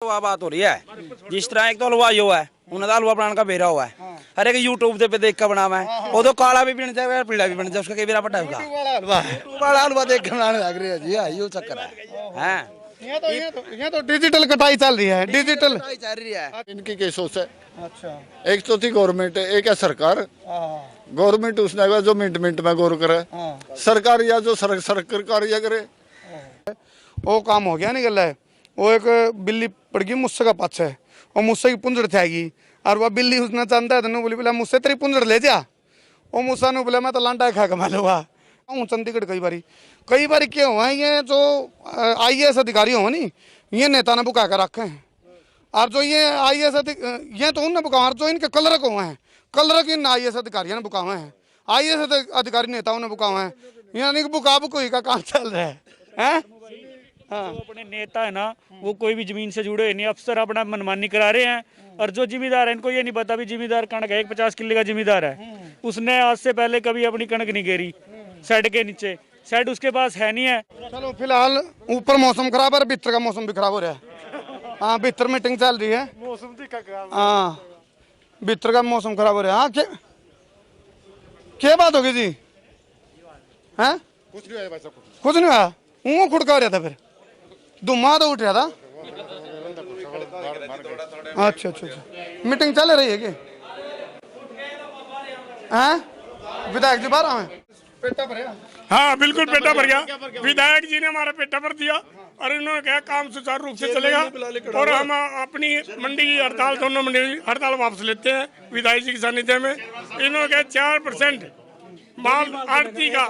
तो बात हो रही है। जिस तरह एक तो हलवा जो है उन्हें हलवा बनाने का बेरा हुआ है, हर एक यूट्यूब पे देख कर बनावा है। वो तो काला भी बन जाए पीला भी बन जाए, उसका कई बेरा पटा होगा। यूट्यूब वाला हलवा देख कर बनाने लग रही है जी, ये चक्कर है। यहाँ तो डिजिटल कटाई चल रही है, डिजिटल चल रही है। इनकी क्या सोच है? अच्छा एक तो थी गवर्नमेंट, एक है सरकार। गवर्नमेंट उसने कहा जो मिनट मिनट में गौर करे, सरकार या जो सरकार या करे। वो काम हो गया निकल है। वो एक बिल्ली पड़ गई मुस्से का पाछे और मुस्से की पुंजड़ थी और वह बिल्ली उसने चाहता है तो बोली बोला मुझसे तेरी पुंजड़ ले जा। वो मुस्सा ने बोला मैं तो लांडा खा के मालूंगा हूँ चंडीगढ़ कई बारी क्या हुआ ये जो IAS अधिकारी हो नी ये नेता ने बुका कर रखे हैं और जो ये IAS ये तो उनने बुका जो इनके कलरक हुए हैं कलरक इन IAS अधिकारियों ने बुका हुए हैं IAS अधिकारी नेताओं ने बुका हुए हैं यानी कि बुका बुकोई का काम चल रहा है। हाँ। जो अपने नेता है ना वो कोई भी जमीन से जुड़े नहीं, अफसर अपना मनमानी करा रहे हैं और जो जिम्मेदार है इनको ये नहीं पता भी जिम्मेदार कणक है, एक 50 किले का जिम्मेदार है, उसने आज से पहले कभी अपनी कणक नहीं घेरी शेड के नीचे, शेड उसके पास है नहीं है। चलो फिलहाल ऊपर मौसम खराब है, भीतर का मौसम भी खराब हो रहा है। हाँ भीतर मीटिंग चल रही है, हाँ भीतर का मौसम खराब हो रहा है। हाँ क्या बात होगी जी? हैं कुछ नहीं हुआ, ऊँ खुड़का हो रहा था, फिर धुआं तो उठ रहा था। अच्छा अच्छा अच्छा मीटिंग चल रही है कि विधायक जी बाहर आए? पेटा भर? हाँ बिल्कुल पेटा भर गया। विधायक जी ने हमारा पेटा भर दिया और इन्होंने कहा काम सुचारू रूप से चलेगा और हम अपनी मंडी की हड़ताल, दोनों मंडी हड़ताल वापस लेते हैं विधायक जी के सानिध्य में। इन्होंने कहा 4% माल आड़ती का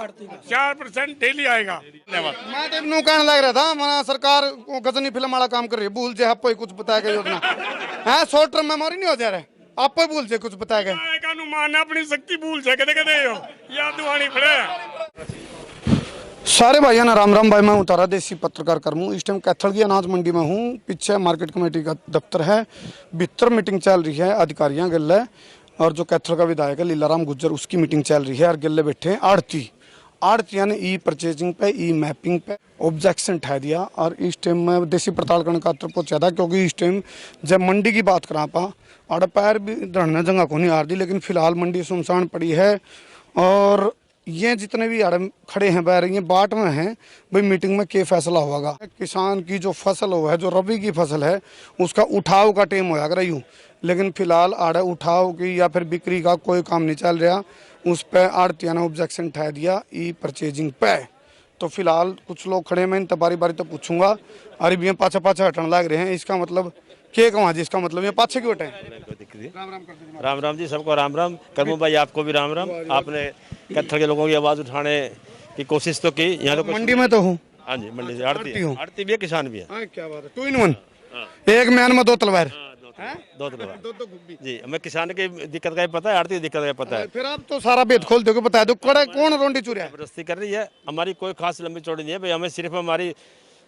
4% डेली आएगा। धन्यवाद। मैं तो नु कहने लग रहा था मना सरकार गजनी फिल्म वाला काम कर रही है, भूल जाए आपको कुछ बताया योजना है, शॉर्ट टर्म मेमोरी नहीं हो जा रहा है, आपको भूल जाए कुछ बताया अनुमान अपनी शक्ति भूल जाए कदे कदे याद दुआनी पड़े। सारे भाइयों ना राम राम भाई, मैं उतारा देसी पत्रकार कर्मू। इस टाइम कैथल की अनाज मंडी में हूँ, पीछे मार्केट कमेटी का दफ्तर है, भीतर मीटिंग चल रही है अधिकारियों गले और जो कैथल का विधायक है लीलाराम गुज्जर उसकी मीटिंग चल रही है और गले बैठे हैं आड़ती ने ई परचेजिंग पे ई मैपिंग पे ऑब्जेक्शन ठा दिया और इस टाइम में देसी पड़ताल करने का पहुंचा था क्योंकि इस टाइम जब मंडी की बात करा पा आड़ पैर भी धरने जगह को नहीं आ रही, लेकिन फिलहाल मंडी सुनसान पड़ी है और ये जितने भी आड़ खड़े हैं बैर ये बाट में हैं भाई मीटिंग में क्या फैसला होगा। किसान की जो फसल हो है जो रबी की फसल है उसका उठाव का टाइम होया कर यूँ, लेकिन फिलहाल आड़े उठाव की या फिर बिक्री का कोई काम नहीं चल रहा, उस पर आड़तिया ने ऑब्जेक्शन ठा दिया ई परचेजिंग पे। तो फिलहाल कुछ लोग खड़े हैं, मैं इन बारी बारी तो पूछूंगा अरे भैया पाछा पाछा हटने लग रहे हैं, इसका मतलब क्या कहूँ जी? इसका मतलब ये पाछे क्यों हटे? राम राम जी, सबको राम राम। करमू भाई आपको भी राम राम। आपने कैथल के लोगों की आवाज़ उठाने की कोशिश तो की। यहाँ तो मंडी में तो हूँ। हाँ जी मंडी से आड़ती भी है किसान भी है। क्या बात है, 2 in 1, एक म्यान में 2 तलवार। दो जी, हमें किसान की दिक्कत का पता है, आड़ती की दिक्कत का पता है। फिर आप तो सारा भेद खोल दोगे, बता दो कौन रोंडी चुरा है? जबरदस्ती कर रही है, हमारी कोई खास लंबी चौड़ी नहीं है भाई। हमें सिर्फ हमारी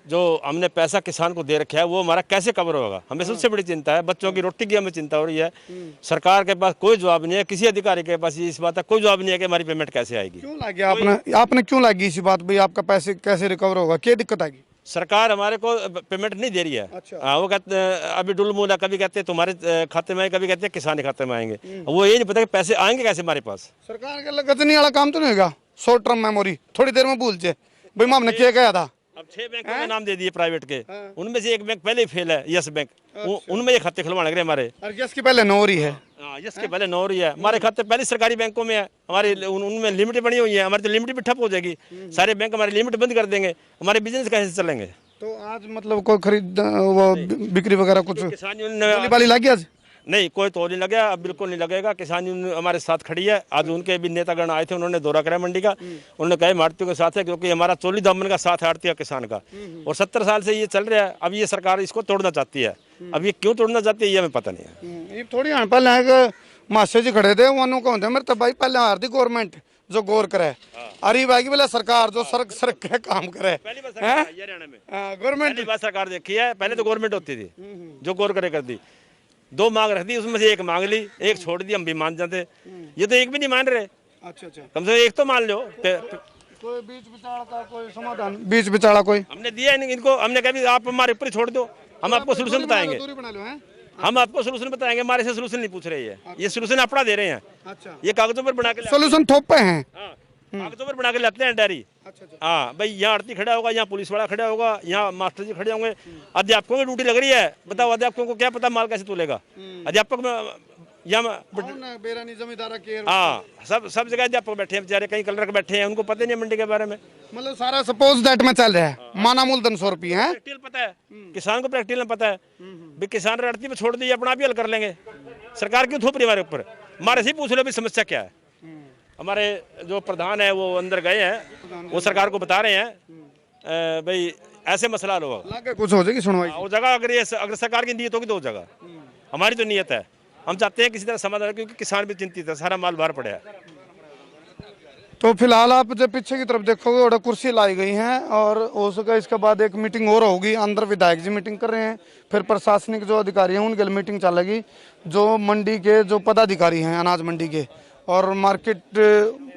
जो हमने पैसा किसान को दे रखा है वो हमारा कैसे कवर होगा, हमें सबसे बड़ी चिंता है। बच्चों की रोटी की हमें चिंता हो रही है। सरकार के पास कोई जवाब नहीं है, किसी अधिकारी के पास इस बात का कोई जवाब नहीं है कि हमारी पेमेंट कैसे आएगी। क्यों लगी आपने क्यों लगी इसी बात भाई? आपका पैसे कैसे रिकवर होगा, क्या दिक्कत आएगी? सरकार हमारे को पेमेंट नहीं दे रही है। अच्छा। वो कहते अभी डुलमूला, कभी कहते हैं तुम्हारे खाते में, कभी कहते हैं किसान खाते में आएंगे। वो ये नहीं पता कि पैसे आएंगे कैसे हमारे पास। सरकार के गजनी वाला काम तो नहीं होगा, शॉर्ट टर्म मेमोरी थोड़ी देर में भूल जाए भाई मैं हमने क्या कहा था। अब 6 बैंकों के नाम दे दिए प्राइवेट के, उनमें से एक बैंक पहले ही फेल है, यस बैंक। उनमें ये खाते खुलवाने गए हमारे। यस की पहले नौरी है, यस के पहले नौरी है, हमारे खाते पहले सरकारी बैंकों में है, हमारी उनमें लिमिट बनी हुई है। हमारी तो लिमिट भी ठप हो जाएगी, सारे बैंक हमारी लिमिट बंद कर देंगे, हमारे बिजनेस कैसे चलेंगे? तो आज मतलब कोई खरीद वो बिक्री वगैरह कुछ किसान वाली लगी आज? नहीं, कोई तो नहीं लगा, अब बिल्कुल नहीं लगेगा। किसान यूनियन हमारे साथ खड़ी है। आज उनके भी नेतागण आए थे, उन्होंने दौरा कराया मंडी का। उन्होंने कहा आड़तियों के साथ है क्योंकि हमारा चोली दामन का साथ है आड़तियों किसान का, और 70 साल से ये चल रहा है। अब ये सरकार इसको तोड़ना चाहती है, अब ये क्यों तोड़ना चाहती है ये हमें पता नहीं है। ये थोड़ी पहले मास्टर जी खड़े थे उन्होंने कहते मेरे तो भाई पहले हार दी गवर्नमेंट जो गौर करे, अरे भाई बोले सरकार जो सड़क के काम करे। हरियाणा में गवर्नमेंट बात सरकार देखी है, पहले तो गवर्नमेंट होती थी जो गौर करे कर दी। 2 मांग रख दी, उसमें से एक मांग ली, एक छोड़ दी, हम भी मान जाते। ये तो एक भी नहीं मान रहे। अच्छा, कम से कम एक तो मान लो। कोई बीच बिचारा का कोई समाधान, बीच बिचारा कोई हमने दिया इनको, हमने कहा आप हमारे ऊपर छोड़ दो, हम आपको सोल्यूशन बताएंगे, दूरी बना लो हैं। हम आपको सोल्यूशन बताएंगे, हमारे से सोल्यूशन नहीं पूछ रहे हैं, ये सोल्यूशन अपना दे रहे हैं, अच्छा ये कागजों पर बना के सोल्यूशन थोपे हैं। हाँ, कागजों पर बना के लाते हैं डायरी। हाँ भाई, यहाँ आरती खड़ा होगा, यहाँ पुलिस वाला खड़ा होगा, यहाँ मास्टर जी खड़े होंगे, अध्यापकों की ड्यूटी लग रही है, बताओ अध्यापकों को क्या पता माल कैसे तोलेगा अध्यापक यहाँ। बेरानी जमींदारा के हाँ, सब जगह अध्यापक बैठे हैं बेचारे, कहीं कलर बैठे हैं, उनको पता नहीं है मंडी के बारे में। मतलब सारा सपोज दैट में चल रहा है, माना मूलधन 100 रुपये है। प्रैक्टिकल पता है, किसान को प्रैक्टिकल में पता है भी किसान आड़ती पे छोड़ दीजिए, अपना भी हल कर लेंगे, सरकार क्यों थोप रही है हमारे ऊपर। हमारे से ही पूछ लो भी समस्या क्या है। हमारे जो प्रधान है वो अंदर गए हैं, वो सरकार को बता रहे हैं भाई ऐसे मसला लो, लागे कुछ हो जाएगी सुनवाई। वो जगह अगर सरकार की नीयत होगी तो वो जगह, हमारी तो नीयत है, हम चाहते हैं किसी तरह समाधान, क्योंकि किसान भी चिंतित है, सारा माल बाहर पड़ा है। तो फिलहाल आप जब पीछे की तरफ देखोगे और कुर्सी लाई गई हैं, और हो सके इसके बाद एक मीटिंग और होगी, अंदर विधायक जी मीटिंग कर रहे हैं, फिर प्रशासनिक जो अधिकारी हैं उनके लिए मीटिंग चलेगी, जो मंडी के जो पदाधिकारी हैं अनाज मंडी के और मार्केट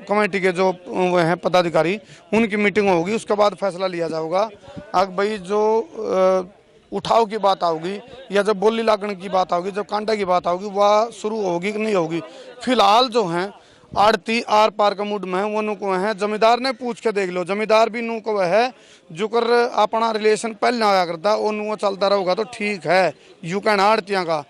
कमेटी के जो वो हैं पदाधिकारी, उनकी मीटिंग होगी, उसके बाद फैसला लिया जाएगा। अब भाई जो उठाव की बात आओगी या जब बोली लागण की बात आओगी, जब कांटा की बात आओगी, वह शुरू होगी कि नहीं होगी। फिलहाल जो हैं आड़ती आर पार का मूड में है, वो नुको है, जमींदार ने पूछ के देख लो, जमींदार भी नु को है जो कर अपना रिलेशन पहले आया करता, वो नु चलता रहेगा तो ठीक है। यू कहना आड़तियाँ का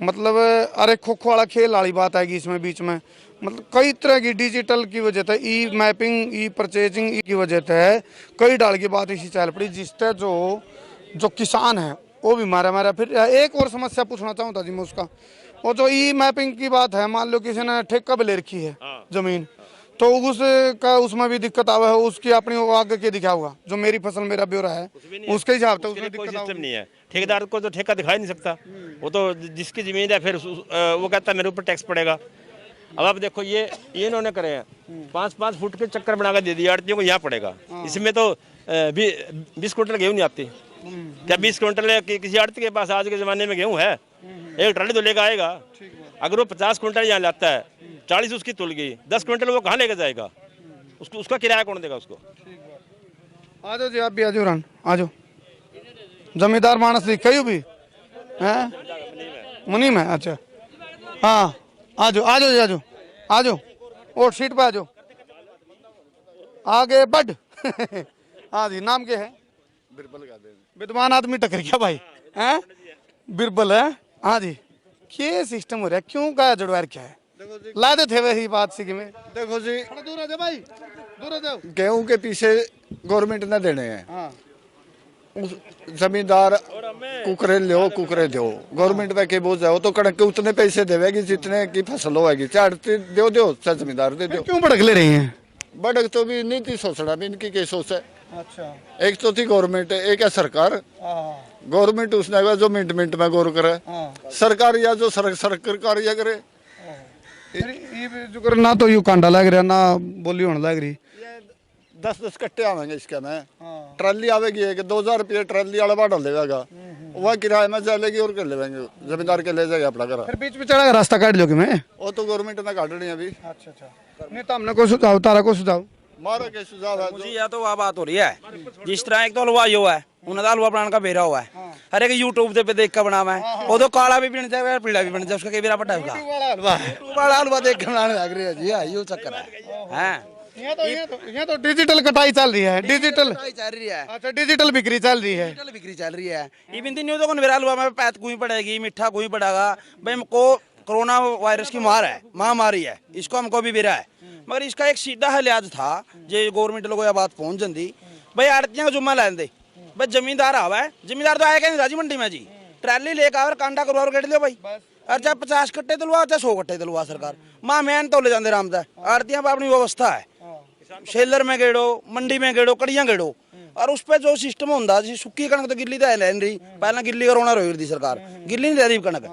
मतलब अरे खो खो वाला खेल वाली बात आएगी इसमें बीच में। मतलब कई तरह की डिजिटल की वजह से, ई मैपिंग, ई परचेजिंग की वजह से कई डाल की बात इसी चल पड़ी, जिससे जो किसान है वो भी मारा। फिर एक और समस्या पूछना चाहूँ जी मैं उसका, वो जो ई मैपिंग की बात है, मान लो किसी ने ठेका भी ले रखी है जमीन, तो उसमें भी दिक्कत आवा है, उसकी अपनी आगे के दिखा होगा, जो मेरी फसल मेरा ब्यौरा है उसके हिसाब से उसमें कोई दिक्कत सिस्टम नहीं है, ठेकेदार को तो ठेका दिखा ही नहीं सकता, वो तो जिसकी जमीन है फिर वो कहता है मेरे ऊपर टैक्स पड़ेगा। अब आप देखो ये इन्होंने करे हैं 5-5 फुट के चक्कर बना कर दे दिया आड़तियों को, यहाँ पड़ेगा, इसमें तो 20 क्विंटल गेहूँ नहीं आती। क्या 20 क्विंटल किसी आड़ती के पास आज के ज़माने में गेहूँ है? एक ट्राली तो लेकर आएगा। अगर वो 50 क्विंटल यहाँ लाता है, 40 उसकी तुल गई, 10 क्विंटल वो कहाँ लेकर जाएगा? उसका किराया कौन देगा उसको? आ जाओ जी, आप भी आ जाओ, रान आ जाओ। जमींदार मानस दिखा भी है मुनीम है, अच्छा हाँ आ जाओ आ जाओ जी, आ जाओ और सीट पे आ जाओ, आगे बढ़। हाँ जी, नाम क्या है? विद्वान आदमी टकर क्या भाई हैं? बिरबल है। हाँ जी, क्या सिस्टम हो रहा है, क्यों का जड़वार क्या है? लादे थे वही बात सी में। देखो जी, दूर आ जाओ भाई, दूर आ जाओ। गेहूं के पीछे गवर्नमेंट ने देने हैं, हाँ उस जमींदार कुकरे दो गवर्नमेंट पे के बोझ है, तो कणक के उतने पैसे देवेगी जितने की फसल होगी, चाहे दो चाहे जमींदार दे दो। क्यों भड़क ले रही हैं? बड़क तो भी नहीं थी सोचना भी, इनकी क्या सोच है। अच्छा एक तो थी गवर्नमेंट, एक है सरकार। गवर्नमेंट उसने जो मिनट में गौर करे, सरकार या जो सरकार या करे। ये जो कर ना तो यू कांडा लग रहा ना बोली होने लग रही। 10-10 कट्टे आवेंगे इसके में, ट्राली आवेगी एक 2000 रुपये ट्राली वाला बाढ़ लेगा, वह किराए में चलेगी और कर लेंगे, जमींदार के ले जाएगा अपना घर। फिर बीच में चढ़ा रास्ता काट लो कि मैं, वो तो गवर्नमेंट ने काट रही है अभी। अच्छा नहीं तो हमने को सुझाव, तारा को सुझाव मारा के सुझाव है मुझे या तो वह बात हो रही है, जिस तरह एक तो हलवा यो है, उन्हें हलवा बनाने का बेरा हुआ है, हर एक यूट्यूब पे देख कर बनावा है, वो तो काला भी बन जाएगा पीला भी बन जाए, उसका कई बेरा पटा होगा, वाला हलवा देख कर बनाने लग रही है जी। ये चक्कर है। यहाँ तो डिजिटल कटाई चल रही है, डिजिटल चल रही है, अच्छा डिजिटल बिक्री चल रही है, डिजिटल बिक्री चल रही है। इवन दिन न्यूज़ को मेरा हलवा में पैत कोई पड़ेगी, मीठा कोई पड़ेगा भाई, हमको कोरोना वायरस की मार है, महामारी है, इसको हमको भी बेरा है, मगर इसका एक सीधा हल आज था जो गवर्नमेंट लोगों बात पहुंच जाती भाई, आड़तियां का जुम्मा लैन दे भाई, जमींदार आवा है, जमींदार तो आएगा नहीं राजी मंडी में जी, ट्रैली लेकर आवर कांटा करवा गेट लो भाई, और चाहे 50 कट्टे दिलवा चाहे 100 कट्टे दिलवा सरकार, माँ मैन तो ले जाते राम है। आड़तियां पर अपनी व्यवस्था है, शेलर में गेड़ो, मंडी में गेड़ो, कड़ियां गेड़ो, और उस पर जो सिस्टम होता जी, सुक्की कणक तो गिल्ली तो है लैन रही, पहले गिल्ली करोना रोई रही सरकार, गिल्ली नहीं रही कणक,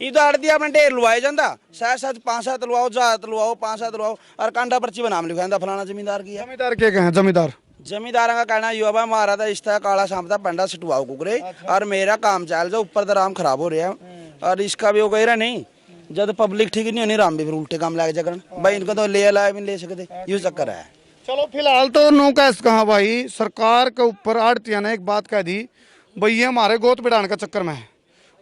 ये तो आड़ती अपने ढेर लुवाए जाता, शायद 5-7 लुवाओ, 4 लुवाओ, 5-7 लुवाओ, और कांटा पर्ची पर नाम लिखा फलाना जमींदार की है। जमींदार क्या कहें? जमींदार का कहना युवा भाई मारा था इस तरह काला शाम था पंडा सिटवाओ कुकरे, और मेरा काम चल जाओ, ऊपर तो राम खराब हो रहा है, और इसका भी वो कह रहा नहीं, जब पब्लिक ठीक नहीं होनी राम भी फिर उल्टे काम लग जाकर भाई, इनको तो ले लाए भी नहीं ले सकते, ये चक्कर है। चलो फिलहाल तो नो कैस कहा भाई, सरकार के ऊपर आड़तिया ने एक बात कह दी, भाई ये हमारे गोद बिड़ान का चक्कर में है,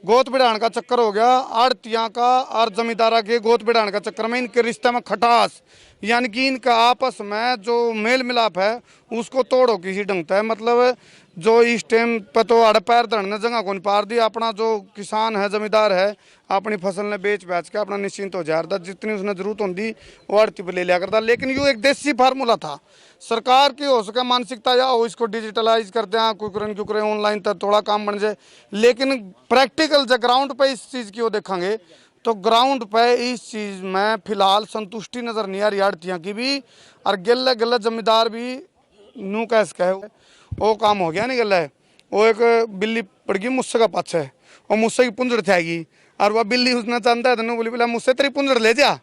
गोद बिड़ान का चक्कर हो गया आड़तियाँ का और जमींदारा के गोद बिड़ान का चक्कर में इनके रिश्ते में खटास, यानी कि इनका आपस में जो मेल मिलाप है उसको तोड़ो किसी ढंग है। मतलब जो इस टाइम पर तो अड़ पैर धरने जगह को नहीं पार दी, अपना जो किसान है जमींदार है अपनी फसल ने बेच बेच के अपना निश्चिंत हो जा रहा था, जितनी उसने जरूरत होती वो आड़ती पर ले लिया करता। लेकिन ये एक देसी फार्मूला था सरकार की, हो सके मानसिकता या हो इसको डिजिटलाइज करते हैं कुकरे ऑनलाइन तक थोड़ा काम बन जाए, लेकिन प्रैक्टिकल जो ग्राउंड पे इस चीज़ की वो देखेंगे तो ग्राउंड पे इस चीज़ में फिलहाल संतुष्टि नज़र नहीं आ रही आड़तियाँ की भी, और गले गले जमींदार भी नू कैस कहे वो काम हो गया नहीं गला है। वो एक बिल्ली पड़ गई मुझसे का पाछे और मुझसे की पुंजड़ थी और वह बिल्ली उसने चाहता है तो बोली बोला मुझसे तेरी पुंजड़ ले जा,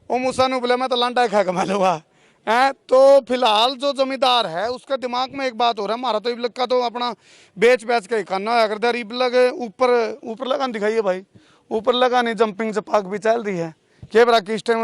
वो मूसा ने बोला मैं तो लांडा खा के मैं लूँगा है। तो फिलहाल जो जमींदार है उसके दिमाग में एक बात हो रहा है, हमारा तो इबलग का तो अपना बेच बेच के खाना होया करता है। इबलग ऊपर लगा दिखाइए भाई, ऊपर लगा नहीं जंपिंग जपाक भी चल रही है के बरा किस टाइम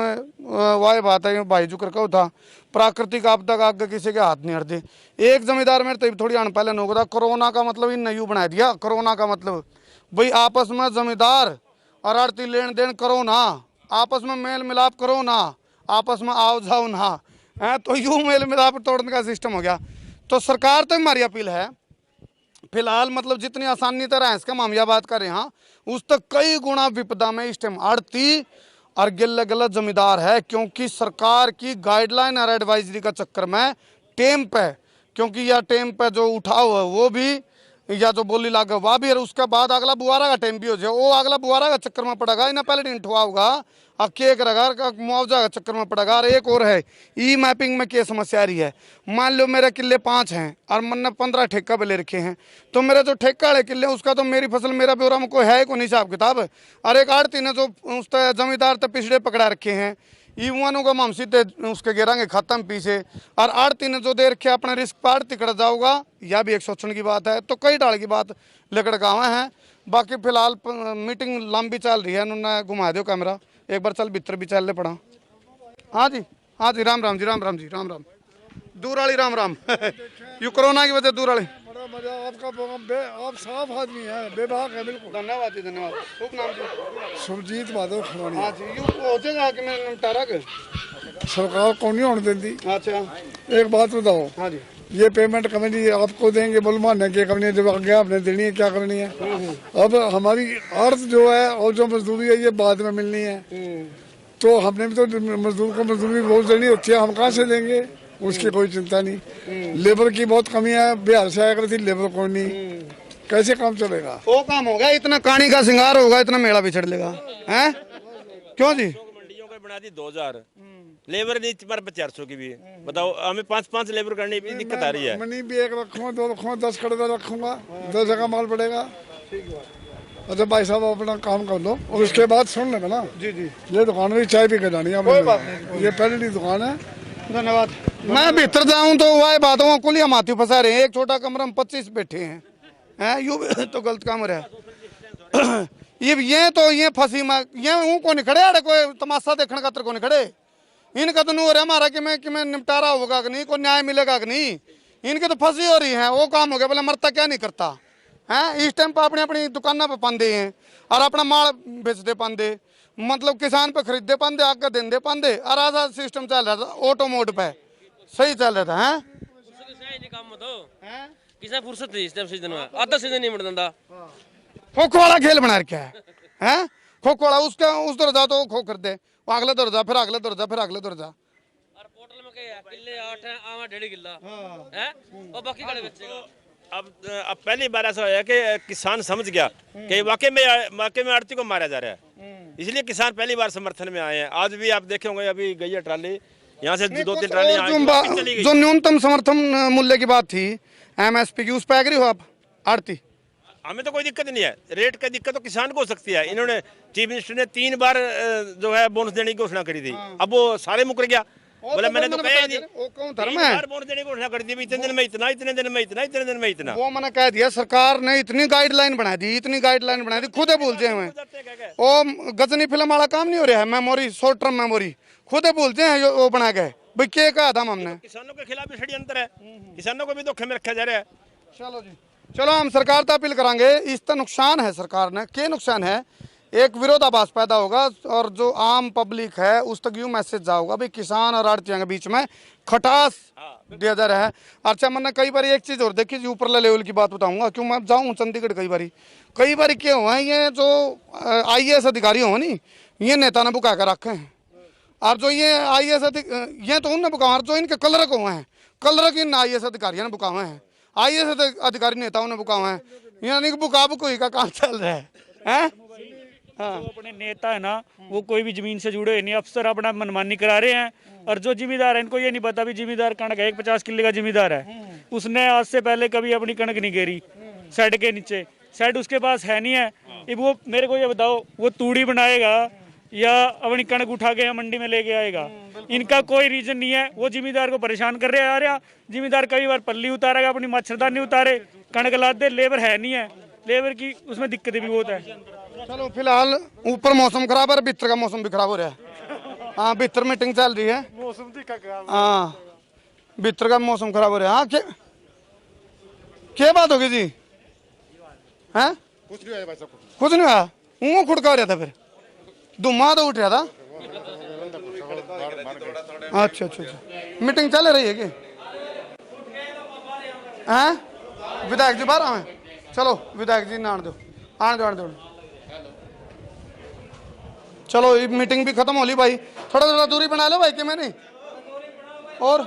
वाह बात है भाई जो करके था प्राकृतिक आपदा का आगे किसी के हाथ नहीं हटते। एक जमींदार मेरे तो थोड़ी आन पहले नौकरा कोरोना का मतलब इन नयू बना दिया, कोरोना का मतलब भाई आपस में जमींदार और आड़ती लेन देन करो ना, आपस में मेल मिलाप करो ना, आपस में आओ जाओ ना है, तो यूं मेल मिलाप तोड़ने का सिस्टम हो गया। तो सरकार तो हमारी अपील है फिलहाल मतलब जितनी आसानी तरह है इसका मामला बात करें हाँ उस तक कई गुना विपदा में इस टाइम आड़ती और गले गलत जमींदार है, क्योंकि सरकार की गाइडलाइन और एडवाइजरी का चक्कर में टेम पे, क्योंकि यह टेम पे जो उठाव है वो भी या जो बोली लागे वह भी, और उसके बाद अगला बुआरा का टाइम भी हो जाए वो अगला बुआरा का चक्कर में पड़ेगा, इन्हें पहले नहीं उठवा होगा अब के करेगा का मुआवजा का चक्कर में पड़ेगा। और एक और है ई मैपिंग में क्या समस्या आ रही है, मान लो मेरे किले 5 हैं और मैंने 15 ठेका पे ले रखे हैं, तो मेरे जो ठेका वाले किले उसका तो मेरी फसल मेरा ब्यौरा में कोई है को नहीं हिसाब किताब, और एक आड़ती ने जो उस जमींदार तक पिछड़े पकड़ा रखे हैं युवानों का हम सीधे उसके गिरांगे खत्म पीछे, और आड़ती ने जो दे रखे अपने रिस्क पार तिकड़ जाऊगा यह भी एक सोचने की बात है। तो कई डाल की बात लेकर गाँव हैं, बाकी फिलहाल मीटिंग लंबी चल रही है, उन्होंने घुमा दो कैमरा एक बार चल भीतर भी चल ले पड़ा। हाँ जी राम राम जी, राम राम जी, राम राम दूर वाली राम राम यू कोरोना की वजह दूर वाली बड़ा मजा आपका आप साफ आदमी है, बेबाक है बिल्कुल। धन्यवाद जी धन्यवाद। शुभ नाम जी? सुरजीत माधव खड़वानी। हाँ जी, यू हो जाएगा कि मैं निपटारा के सरकार कौन नहीं होने देती। अच्छा एक बात बताओ, हाँ जी ये पेमेंट कमेटी आपको देंगे बुलमान की कंपनी जब आगे आपने देनी है क्या करनी है। अब हमारी अर्थ जो है और जो मजदूरी है ये बाद में मिलनी है, तो हमने भी तो मजदूर को मजदूरी बहुत देनी होती है, हम कहाँ से देंगे उसकी कोई चिंता नहीं। लेबर की बहुत कमी है, बिहार से आया करती लेबर कोई नहीं, कैसे काम चलेगा। वो काम हो गया, इतना कहानी का श्रृंगार होगा इतना मेला भी चढ़ लेगा हैं क्यों जी। मंडियों को बना दी 2000 लेबर नहीं पर 400 की भी बताओ, हमें 5 लेबर करने की दिक्कत आ रही है। मनी भी एक रखूंगा 2 रखूंगा 10 कड़वा रखूंगा 10 जगह माल पड़ेगा। अच्छा भाई साहब अपना काम कर लो और उसके बाद सुन लेगा ना जी जी ये दुकान में चाय भी करानी है, ये पहली दुकान है। धन्यवाद। मैं भीतर जाऊं तो वह बात हो कुल हम हाथी फंसा रहे हैं, एक छोटा कमरा में 25 बैठे हैं यू तो गलत काम हो रहा है। ये तो ये फंसी मैं ये हूँ को नहीं खड़े अरे कोई तमाशा देखने का को नहीं खड़े, इनका तो नहीं हो रहा हमारा कि मैं निपटारा होगा कि नहीं, कोई न्याय मिलेगा कि नहीं, इनकी तो फंसी हो रही है। वो काम हो गया बोले मरता क्या नहीं करता है, इस टाइम पर अपनी अपनी दुकाना पे पांदे हैं और अपना माल बेचते पांदे, मतलब किसान पे खरीदते पांदे आगे देंदे पांदे, और आधा सिस्टम चल रहा था ऑटो मोड पे सही चल रहा था है। किसान फुर्सत नहीं इस टाइम सीजन में आधा सीजन नहीं मिलता, खो वाला खेल बना रखा है खो वाला उसका उस दर जा तो वो खो कर दे, अगले दर जा फिर अगले दर जा फिर अगले दर जा, और पोर्टल में क्या है किले 8 है आवा 1.5 किला है और बाकी कड़े बेचेगा। अब पहली बार ऐसा होया कि किसान समझ गया कि वाकई में आड़ती को मारा जा रहा है, इसलिए किसान पहली बार समर्थन में आए हैं। आज भी आप देखे होंगे अभी गई है ट्राली यहाँ से 2-3 ट्राली चली गई। जो न्यूनतम समर्थन मूल्य की बात थी MSP की उस पर एग्री हो आप आड़ती? हमें तो कोई दिक्कत नहीं है, रेट की दिक्कत तो किसान को हो सकती है। इन्होंने चीफ मिनिस्टर ने 3 बार जो है बोनस देने की घोषणा करी थी, अब वो सारे मुकर गया, बोले मैंने तो कहा नहीं, वो कौन धर्म 3 है? बार बोनस देने की घोषणा कर दी, इतने दिन में इतना, इतने दिन में इतना, इतने दिन में इतना। वो मैंने कह दिया सरकार ने इतनी गाइडलाइन बना दी, इतनी गाइडलाइन बना दी, खुद बोलते हैं वो गजनी फिल्म वाला काम नहीं हो रहा है, मेमोरी शॉर्ट टर्म मेमोरी खुद बोलते हैं वो बना गए भाई क्या कहा था हमने। किसानों के खिलाफ भी षड्यंत्र है, किसानों को भी धोखे में रखा जा रहा है। चलो जी चलो हम सरकार तो अपील करांगे, इसका नुकसान है सरकार ने, क्या नुकसान है, एक विरोधाभास पैदा होगा और जो आम पब्लिक है उस तक यूं मैसेज जाओगा भाई किसान और आड़तियों के बीच में खटास दिया जा रहा है। अच्छा मैंने कई बार एक चीज़ और देखी जी, ऊपर लेवल की बात बताऊंगा, क्यों मैं जाऊँ चंडीगढ़ कई बार क्या हुआ है, ये जो IAS अधिकारी हो नहीं, ये नेता ने बुका कर रखे हैं, और जो ये IAS ये तो उनने बुका, और जो इनके कलर को हुए हैं, कलर के इन IAS अधिकारियों ने बुका हुए हैं, IAS अधिकारी नेताओं ने बुका हुए हैं, यानी कि बुका बुकोई का काम चल रहा है। हाँ। जो अपने नेता है ना वो कोई भी जमीन से जुड़े नहीं, अफसर अपना मनमानी करा रहे हैं, और जो जिम्मेदार है इनको ये नहीं पता भी जिम्मेदार कणक है, एक 50 किले का जिम्मेदार है, उसने आज से पहले कभी अपनी कणक नहीं घेरी शेड के नीचे, शेड उसके पास है नहीं है, अब वो मेरे को ये बताओ वो तूड़ी बनाएगा या अपनी कणक उठा के मंडी में लेके आएगा, इनका कोई रीजन नहीं है, वो जिम्मेदार को परेशान कर रहे आ रहा, जिम्मेदार कई बार पल्ली उतारेगा, अपनी मच्छरदानी उतारे, कणक लाद दे, लेबर है नहीं है, लेबर की उसमें दिक्कतें भी बहुत है। चलो फिलहाल ऊपर मौसम खराब है, भीतर का मौसम भी खराब हो रहा है। हाँ भीतर मीटिंग चल रही है, मौसम खराब, हाँ भीतर का मौसम खराब हो रहा है। हाँ क्या बात होगी जी, हैं कुछ नहीं हुआ, ऊँ खुड़का हो रहा था, फिर धुआं तो उठ रहा था। अच्छा अच्छा अच्छा, मीटिंग चल रही है कि हैं, विधायक जी बाहर आए, चलो विधायक जी ने आने दो, आने दो। चलो ये मीटिंग भी खत्म हो ली भाई, थोड़ा थोड़ा दूरी बना लो भाई कि मैं नहीं, और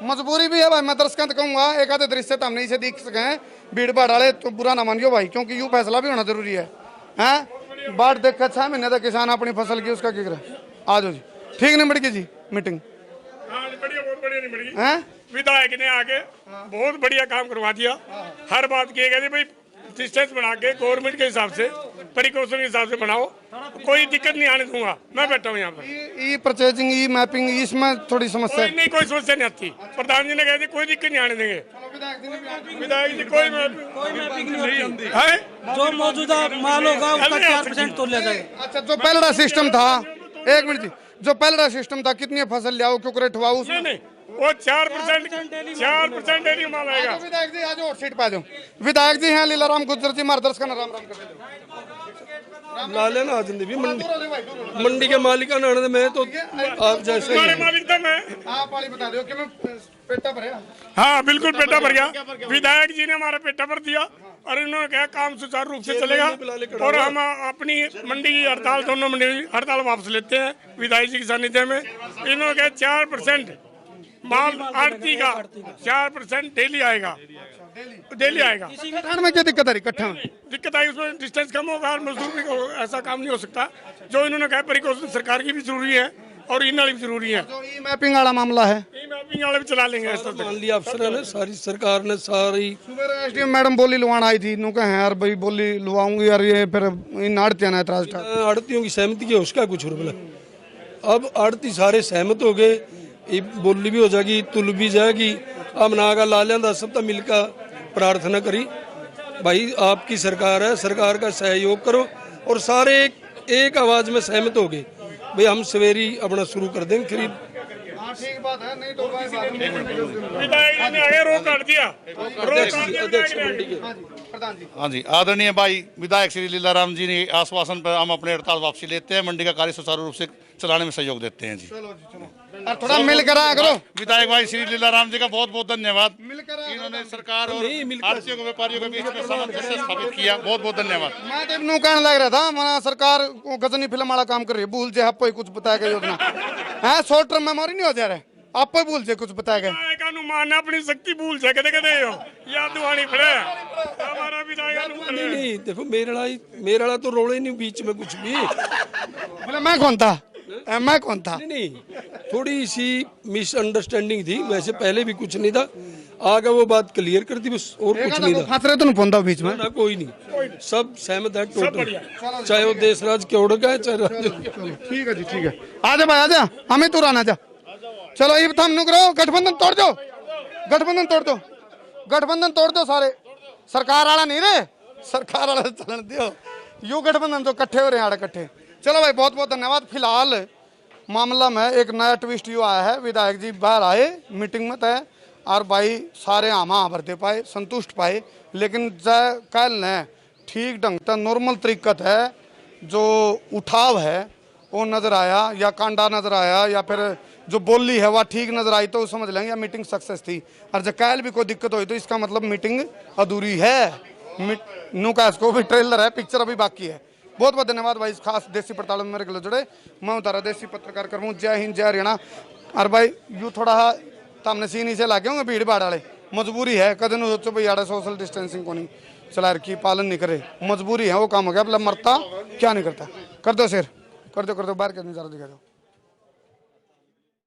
मजबूरी भी है भाई, मैं दर्शकों कहूँगा एक आधे दृश्य तो हमने इसे देख सके हैं, भीड़ भाड़ वाले तो बुरा ना मानियो भाई, क्योंकि यूँ फैसला भी होना जरूरी है। हैं बाढ़ देख कर 6 महीने तक किसान अपनी फसल की उसका क्या करे। आ जाओ जी, ठीक नहीं बढ़ी जी मीटिंग, बहुत बढ़िया नहीं बढ़ी, हैं विधायक ने आके बहुत बढ़िया काम करवा दिया, हर बात किए गए भाई डिस्टेंस बना के गवर्नमेंट के हिसाब से, प्रिकॉशन के हिसाब से बनाओ, कोई दिक्कत नहीं आने दूंगा, मैं बैठा हूँ यहाँ पर। ई परचेजिंग, ई मैपिंग, इसमें थोड़ी समस्या है। नहीं कोई समस्या नहीं आती, प्रधान जी ने कहा कोई दिक्कत नहीं आने देंगे, विधायक जी कोई मैपिंग नहीं है, जो मौजूदा माल होगा उसका 4% तोल लिया जाएगा। अच्छा जो पहला सिस्टम था, एक मिनट जी, जो पहला सिस्टम था कितनी फसल ले आओ क्यों रेट हुआ उसमें नहीं वो 4% डेली माल आएगा। विधायक जी आज और सीट पे आ जाओ, विधायक जी हैं लीलाराम गुज्जर जी, मार्गदर्श का राम राम कर ला लेना आज भी मंडी के मालिक आने में तो आप जैसे हमारे मालिक था मैं, आप वाली बता दो कि मैं पेटा भरे। हाँ बिल्कुल पेटा भर गया, विधायक जी ने हमारा पेटा भर दिया, और इन्होंने कहा काम सुचारू रूप से चलेगा, और हम अपनी मंडी की हड़ताल, दोनों मंडी हड़ताल वापस लेते हैं विधायक जी की सानिध्य में। इन्होंने कहा 4% माल आड़ती का 4% डेली आएगा, डेली आएगा। कट्ठा में क्या दिक्कत आ रही, कट्ठा में दिक्कत आई, उसमें डिस्टेंस कम होगा, मजदूर भी ऐसा काम नहीं हो सकता, जो इन्होंने कहा प्रिकॉशन सरकार की भी जरूरी है और इन वाली भी जरूरी है। जो ई मैपिंग वाला मामला है, ई मैपिंग वाले भी चला लेंगे ऐसा मान लिया अफसर ने, सारी सरकार ने सारी। सुबह SDM मैडम बोली लुवान आई थी, नु कहे यार भाई बोली लुवाऊंगी यार, ये फिर इन आड़तिया ना एतराज था, आड़तियों की सहमति की उसका कुछ रुपया, अब आड़ती सारे सहमत हो गए, ये बोली भी हो जाएगी, तुल भी जाएगी, अब ना का ला लिया सब तो मिलकर प्रार्थना करी भाई आपकी सरकार है, सरकार का सहयोग करो, और सारे एक आवाज में सहमत हो गए भाई हम सवेरी अपना शुरू कर देंगे खरीद। ठीक बात है, नहीं तो विधायक जी ने आगे रोक काट दिया, प्रधान जी। हाँ जी, आदरणीय भाई विधायक श्री लीलाराम जी ने आश्वासन पर हम अपने हड़ताल वापसी लेते हैं, मंडी का कार्य सुचारू रूप से चलाने में सहयोग देते हैं जी। और थोड़ा मिलकर आया करो। विधायक भाई श्री लीलाराम जी का बहुत बहुत धन्यवाद, इन्होंने सरकार और आड़तियों को व्यापारियों के बीच में सामंजस्य स्थापित किया, बहुत बहुत धन्यवाद। मैं तो नु कहने लग रहा था हमारा सरकार गजनी फिल्म वाला काम कर रही है, भूल जाए आपको ही कुछ बताया योजना है, शॉर्ट टर्म मेमोरी नहीं हो जा रहा है, आपको भूल जाए कुछ बताया गया, अनुमान अपनी शक्ति भूल जाए कदे कदे याद दुआनी पड़े हमारा विधायक। नहीं देखो मेरा वाला तो रोले नहीं बीच में कुछ भी, बोले मैं कौन था, मैं कौन था। नहीं थोड़ी सी मिसअंडरस्टैंडिंग थी, वैसे पहले भी कुछ नहीं था, आगे वो बात क्लियर कर दी बस, और कुछ नहीं था। फंस रहे तो नहीं पहुंचा बीच में ना, कोई नहीं, सब सहमत है टोटल, चाहे वो देशराज क्योड़ का है चाहे ठीक है जी, ठीक है, आजा भाई आजा, हमें तो आना जा, चलो ये हम नुक रहो, गठबंधन तोड़ दो, गठबंधन तोड़ दो, गठबंधन तोड़ दो सारे, सरकार वाला नहीं रे, सरकार वाला चलन दियो, यू गठबंधन तो कट्ठे हो रहे हैं कट्ठे। चलो भाई बहुत बहुत धन्यवाद। फिलहाल मामला में एक नया ट्विस्ट यू आया है, विधायक जी बाहर आए मीटिंग में तय, और भाई सारे आमा भरते पाए संतुष्ट पाए, लेकिन जय कल ने ठीक ढंग से नॉर्मल तरीकत है जो उठाव है वो नज़र आया, या कांडा नज़र आया, या फिर जो बोली है वह ठीक नज़र आई, तो समझ लेंगे मीटिंग सक्सेस थी। और जब कैल भी कोई दिक्कत हुई तो इसका मतलब मीटिंग अधूरी है। नू का इसको भी ट्रेलर है, पिक्चर अभी बाकी है। बहुत बहुत धन्यवाद भाई, खास देसी पड़ताल में मेरे गले जुड़े। मैं उतारा देसी पत्रकार कर हूँ। जय हिंद, जय हरियाणा। और भाई यू थोड़ा सामने सीन ही से लागे होंगे भीड़ भाड़ वाले, मजबूरी है। कदे न सोचो भाई आड़ा सोशल डिस्टेंसिंग को नहीं चला रखी, पालन नहीं करे, मजबूरी है, वो काम हो गया। मतलब मरता क्या नहीं करता। कर दो शेर, कर दो बाहर का नजारा दिखा दो।